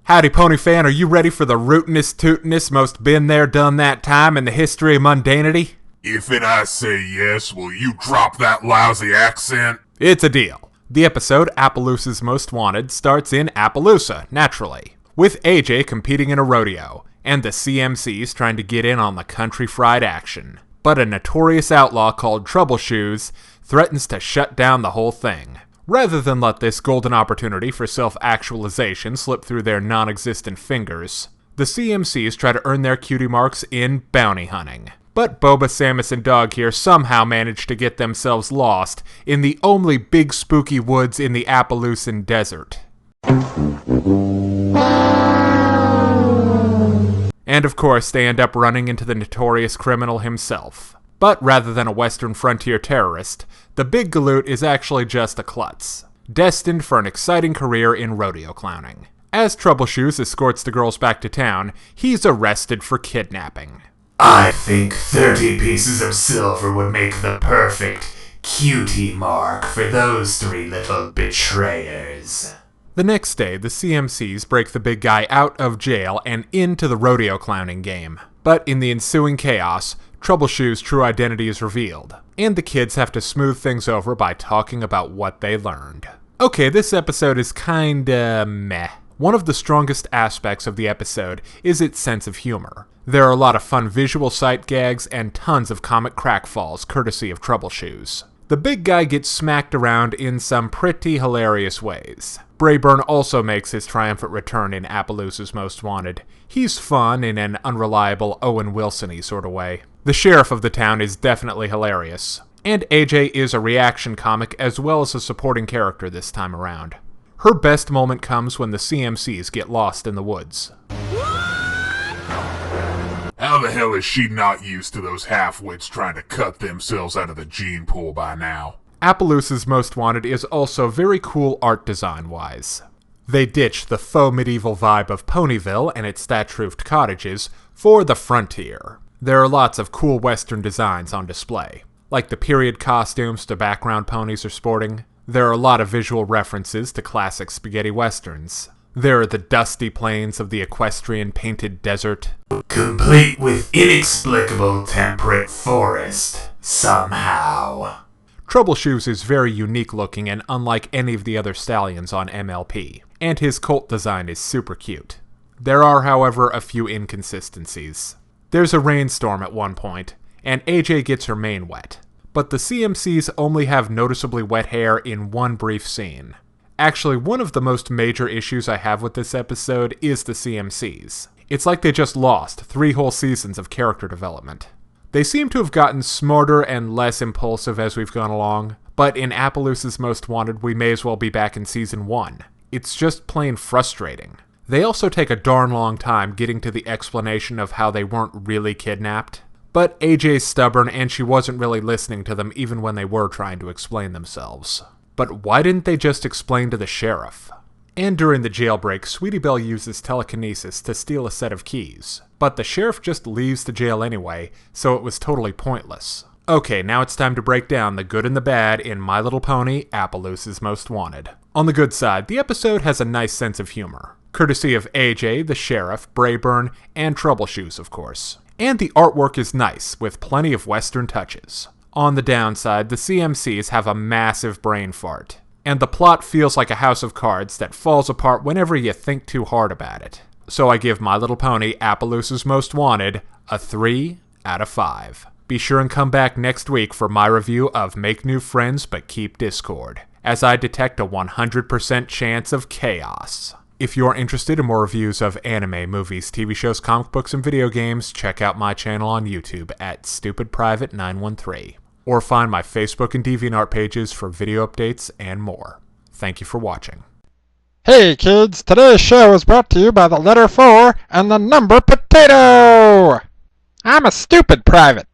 Howdy, Pony fan, are you ready for the rootinest, tootinest, most been there, done that time in the history of mundanity? If I say yes, will you drop that lousy accent? It's a deal. The episode, Appaloosa's Most Wanted, starts in Appleoosa, naturally, with AJ competing in a rodeo, and the CMCs trying to get in on the country fried action. But a notorious outlaw called Troubleshoes threatens to shut down the whole thing. Rather than let this golden opportunity for self-actualization slip through their non-existent fingers, the CMCs try to earn their cutie marks in bounty hunting. But Boba, Samus, and Dog here somehow manage to get themselves lost in the only big spooky woods in the Appaloosan desert. And of course, they end up running into the notorious criminal himself. But rather than a Western frontier terrorist, the big galoot is actually just a klutz, destined for an exciting career in rodeo clowning. As Troubleshoes escorts the girls back to town, he's arrested for kidnapping. I think 30 pieces of silver would make the perfect cutie mark for those 3 little betrayers. The next day, the CMCs break the big guy out of jail and into the rodeo clowning game. But in the ensuing chaos, Troubleshoes' true identity is revealed, and the kids have to smooth things over by talking about what they learned. Okay, this episode is kinda meh. One of the strongest aspects of the episode is its sense of humor. There are a lot of fun visual sight gags and tons of comic crackfalls courtesy of Troubleshoes. The big guy gets smacked around in some pretty hilarious ways. Brayburn also makes his triumphant return in Appaloosa's Most Wanted. He's fun in an unreliable Owen Wilson-y sort of way. The sheriff of the town is definitely hilarious. And AJ is a reaction comic as well as a supporting character this time around. Her best moment comes when the CMCs get lost in the woods. How the hell is she not used to those half-wits trying to cut themselves out of the gene pool by now? Appaloosa's Most Wanted is also very cool art design-wise. They ditched the faux medieval vibe of Ponyville and its thatch-roofed cottages for the frontier. There are lots of cool western designs on display, like the period costumes the background ponies are sporting. There are a lot of visual references to classic spaghetti westerns. There are the dusty plains of the equestrian painted desert, complete with inexplicable temperate forest, somehow. Troubleshoes is very unique looking and unlike any of the other stallions on MLP, and his colt design is super cute. There are, however, a few inconsistencies. There's a rainstorm at one point, and AJ gets her mane wet, but the CMCs only have noticeably wet hair in one brief scene. Actually, one of the most major issues I have with this episode is the CMCs. It's like they just lost 3 whole seasons of character development. They seem to have gotten smarter and less impulsive as we've gone along, but in Appaloosa's Most Wanted we may as well be back in Season 1. It's just plain frustrating. They also take a darn long time getting to the explanation of how they weren't really kidnapped. But AJ's stubborn and she wasn't really listening to them even when they were trying to explain themselves. But why didn't they just explain to the sheriff? And during the jailbreak, Sweetie Belle uses telekinesis to steal a set of keys. But the sheriff just leaves the jail anyway, so it was totally pointless. Okay, now it's time to break down the good and the bad in My Little Pony, Appaloosa's Most Wanted. On the good side, the episode has a nice sense of humor, courtesy of AJ, the sheriff, Brayburn, and Troubleshoes, of course. And the artwork is nice, with plenty of western touches. On the downside, the CMCs have a massive brain fart, and the plot feels like a house of cards that falls apart whenever you think too hard about it. So I give My Little Pony, Appaloosa's Most Wanted, a 3 out of 5. Be sure and come back next week for my review of Make New Friends But Keep Discord, as I detect a 100% chance of chaos. If you're interested in more reviews of anime, movies, TV shows, comic books, and video games, check out my channel on YouTube at StupidPrivate913. Or find my Facebook and Deviantart pages for video updates and more. Thank you for watching. Hey kids, today's show is brought to you by the letter 4 and the number potato! I'm a stupid private.